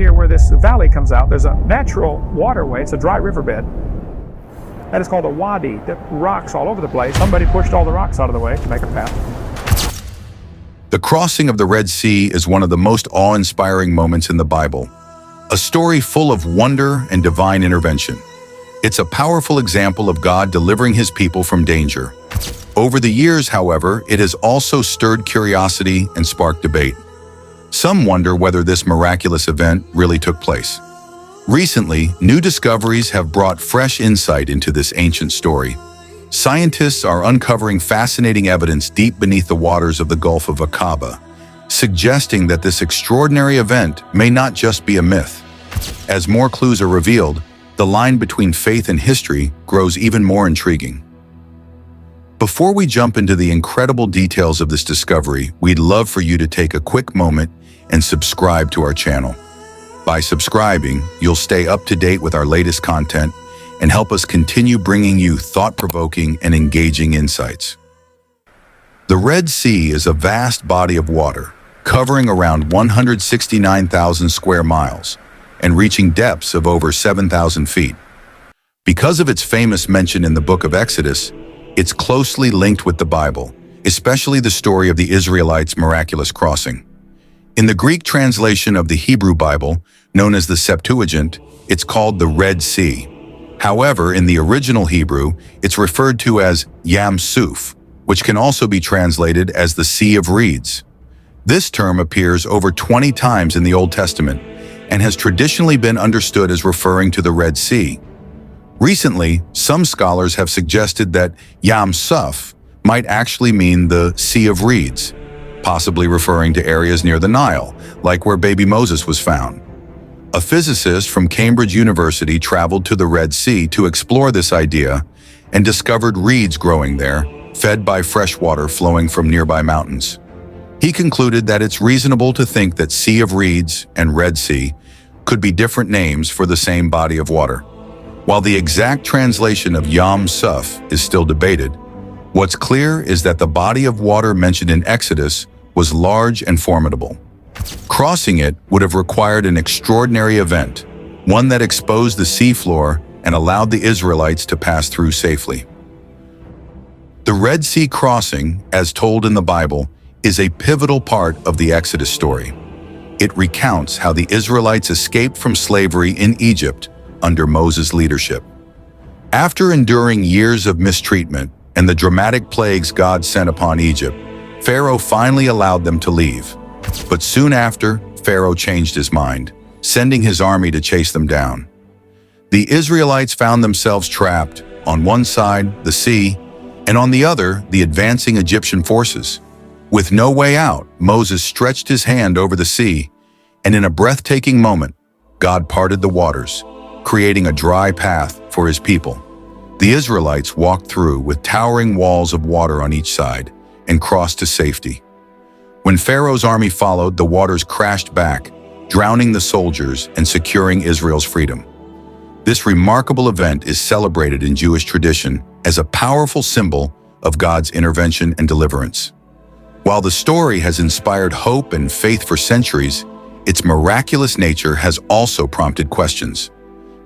here where this valley comes out, there's a natural waterway. It's a dry riverbed. That is called a wadi. The rocks all over the place. Somebody pushed all the rocks out of the way to make a path. The crossing of the Red Sea is one of the most awe-inspiring moments in the Bible, a story full of wonder and divine intervention. It's a powerful example of God delivering his people from danger. Over the years, however, it has also stirred curiosity and sparked debate. Some wonder whether this miraculous event really took place. Recently, new discoveries have brought fresh insight into this ancient story. Scientists are uncovering fascinating evidence deep beneath the waters of the Gulf of Aqaba, suggesting that this extraordinary event may not just be a myth. As more clues are revealed, the line between faith and history grows even more intriguing. Before we jump into the incredible details of this discovery, we'd love for you to take a quick moment and subscribe to our channel. By subscribing, you'll stay up to date with our latest content and help us continue bringing you thought-provoking and engaging insights. The Red Sea is a vast body of water, covering around 169,000 square miles and reaching depths of over 7,000 feet. Because of its famous mention in the book of Exodus, it's closely linked with the Bible, especially the story of the Israelites' miraculous crossing. In the Greek translation of the Hebrew Bible, known as the Septuagint, it's called the Red Sea. However, in the original Hebrew, it's referred to as Yam Suph, which can also be translated as the Sea of Reeds. This term appears over 20 times in the Old Testament and has traditionally been understood as referring to the Red Sea. Recently, some scholars have suggested that Yam Suph might actually mean the Sea of Reeds, possibly referring to areas near the Nile, like where baby Moses was found. A physicist from Cambridge University traveled to the Red Sea to explore this idea and discovered reeds growing there, fed by fresh water flowing from nearby mountains. He concluded that it's reasonable to think that Sea of Reeds and Red Sea could be different names for the same body of water. While the exact translation of Yam Suph is still debated, what's clear is that the body of water mentioned in Exodus was large and formidable. Crossing it would have required an extraordinary event, one that exposed the seafloor and allowed the Israelites to pass through safely. The Red Sea crossing, as told in the Bible, is a pivotal part of the Exodus story. It recounts how the Israelites escaped from slavery in Egypt under Moses' leadership. After enduring years of mistreatment and the dramatic plagues God sent upon Egypt, Pharaoh finally allowed them to leave. But soon after, Pharaoh changed his mind, sending his army to chase them down. The Israelites found themselves trapped, on one side, the sea, and on the other, the advancing Egyptian forces. With no way out, Moses stretched his hand over the sea, and in a breathtaking moment, God parted the waters, creating a dry path for his people. The Israelites walked through with towering walls of water on each side and crossed to safety. When Pharaoh's army followed, the waters crashed back, drowning the soldiers and securing Israel's freedom. This remarkable event is celebrated in Jewish tradition as a powerful symbol of God's intervention and deliverance. While the story has inspired hope and faith for centuries, its miraculous nature has also prompted questions.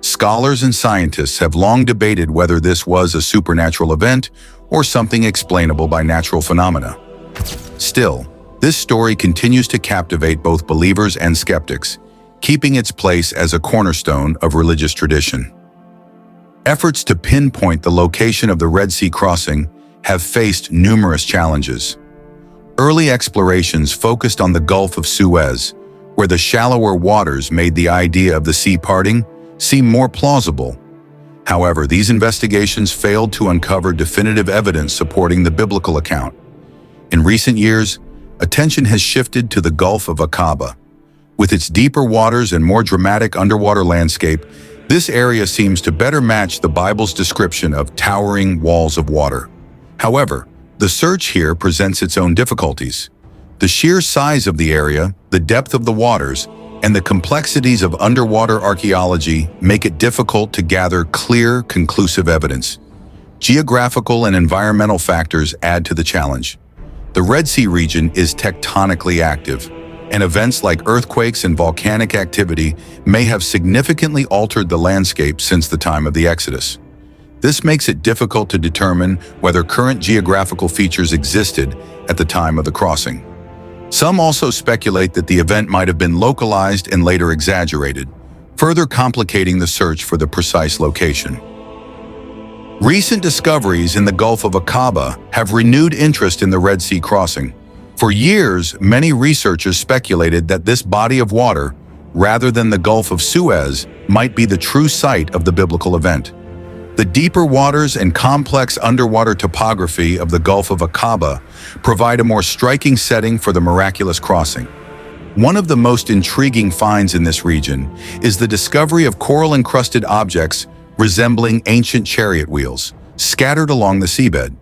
Scholars and scientists have long debated whether this was a supernatural event or something explainable by natural phenomena. Still, this story continues to captivate both believers and skeptics, keeping its place as a cornerstone of religious tradition. Efforts to pinpoint the location of the Red Sea crossing have faced numerous challenges. Early explorations focused on the Gulf of Suez, where the shallower waters made the idea of the sea parting seem more plausible. However, these investigations failed to uncover definitive evidence supporting the biblical account. In recent years, attention has shifted to the Gulf of Aqaba. With its deeper waters and more dramatic underwater landscape, this area seems to better match the Bible's description of towering walls of water. However, the search here presents its own difficulties. The sheer size of the area, the depth of the waters, and the complexities of underwater archaeology make it difficult to gather clear, conclusive evidence. Geographical and environmental factors add to the challenge. The Red Sea region is tectonically active, and events like earthquakes and volcanic activity may have significantly altered the landscape since the time of the Exodus. This makes it difficult to determine whether current geographical features existed at the time of the crossing. Some also speculate that the event might have been localized and later exaggerated, further complicating the search for the precise location. Recent discoveries in the Gulf of Aqaba have renewed interest in the Red Sea crossing. For years, many researchers speculated that this body of water, rather than the Gulf of Suez, might be the true site of the biblical event. The deeper waters and complex underwater topography of the Gulf of Aqaba provide a more striking setting for the miraculous crossing. One of the most intriguing finds in this region is the discovery of coral-encrusted objects resembling ancient chariot wheels, scattered along the seabed.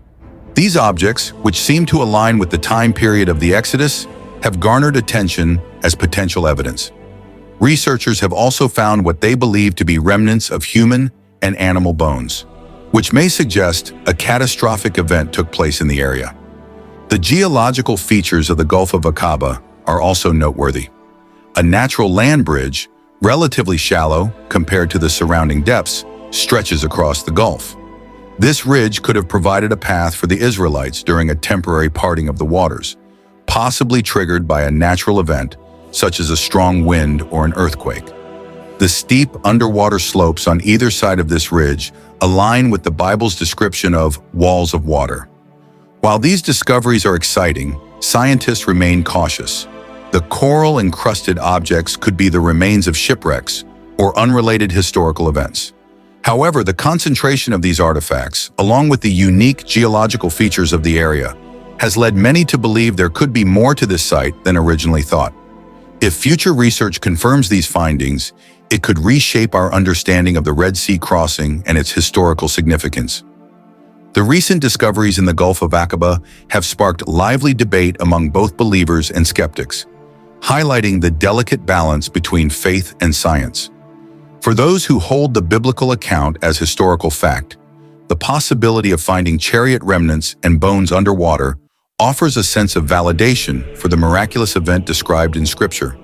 These objects, which seem to align with the time period of the Exodus, have garnered attention as potential evidence. Researchers have also found what they believe to be remnants of human and animal bones, which may suggest a catastrophic event took place in the area. The geological features of the Gulf of Aqaba are also noteworthy. A natural land bridge, relatively shallow compared to the surrounding depths, stretches across the Gulf. This ridge could have provided a path for the Israelites during a temporary parting of the waters, possibly triggered by a natural event such as a strong wind or an earthquake. The steep underwater slopes on either side of this ridge align with the Bible's description of walls of water. While these discoveries are exciting, scientists remain cautious. The coral-encrusted objects could be the remains of shipwrecks or unrelated historical events. However, the concentration of these artifacts, along with the unique geological features of the area, has led many to believe there could be more to this site than originally thought. If future research confirms these findings, it could reshape our understanding of the Red Sea crossing and its historical significance. The recent discoveries in the Gulf of Aqaba have sparked lively debate among both believers and skeptics, highlighting the delicate balance between faith and science. For those who hold the biblical account as historical fact, the possibility of finding chariot remnants and bones underwater offers a sense of validation for the miraculous event described in Scripture.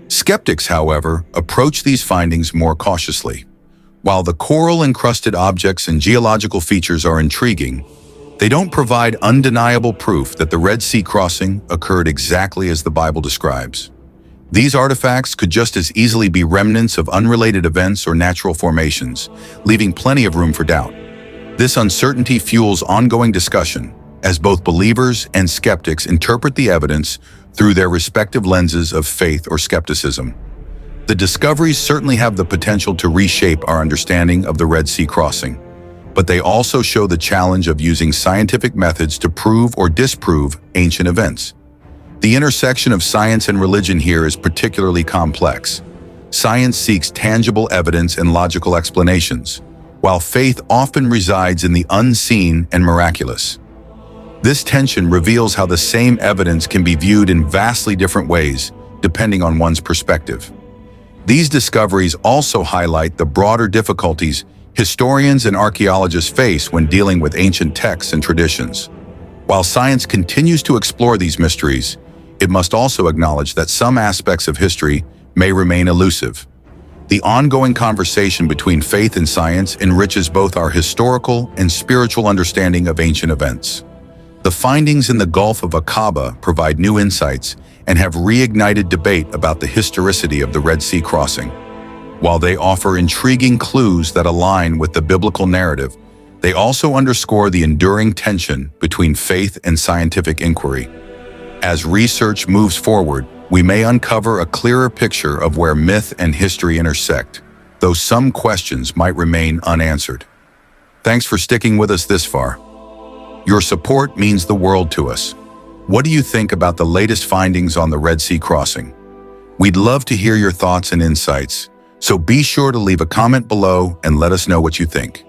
Skeptics, however, approach these findings more cautiously. While the coral-encrusted objects and geological features are intriguing, they don't provide undeniable proof that the Red Sea crossing occurred exactly as the Bible describes. These artifacts could just as easily be remnants of unrelated events or natural formations, leaving plenty of room for doubt. This uncertainty fuels ongoing discussion, as both believers and skeptics interpret the evidence through their respective lenses of faith or skepticism. The discoveries certainly have the potential to reshape our understanding of the Red Sea crossing, but they also show the challenge of using scientific methods to prove or disprove ancient events. The intersection of science and religion here is particularly complex. Science seeks tangible evidence and logical explanations, while faith often resides in the unseen and miraculous. This tension reveals how the same evidence can be viewed in vastly different ways, depending on one's perspective. These discoveries also highlight the broader difficulties historians and archaeologists face when dealing with ancient texts and traditions. While science continues to explore these mysteries, it must also acknowledge that some aspects of history may remain elusive. The ongoing conversation between faith and science enriches both our historical and spiritual understanding of ancient events. The findings in the Gulf of Aqaba provide new insights and have reignited debate about the historicity of the Red Sea crossing. While they offer intriguing clues that align with the biblical narrative, they also underscore the enduring tension between faith and scientific inquiry. As research moves forward, we may uncover a clearer picture of where myth and history intersect, though some questions might remain unanswered. Thanks for sticking with us this far. Your support means the world to us. What do you think about the latest findings on the Red Sea crossing? We'd love to hear your thoughts and insights, so be sure to leave a comment below and let us know what you think.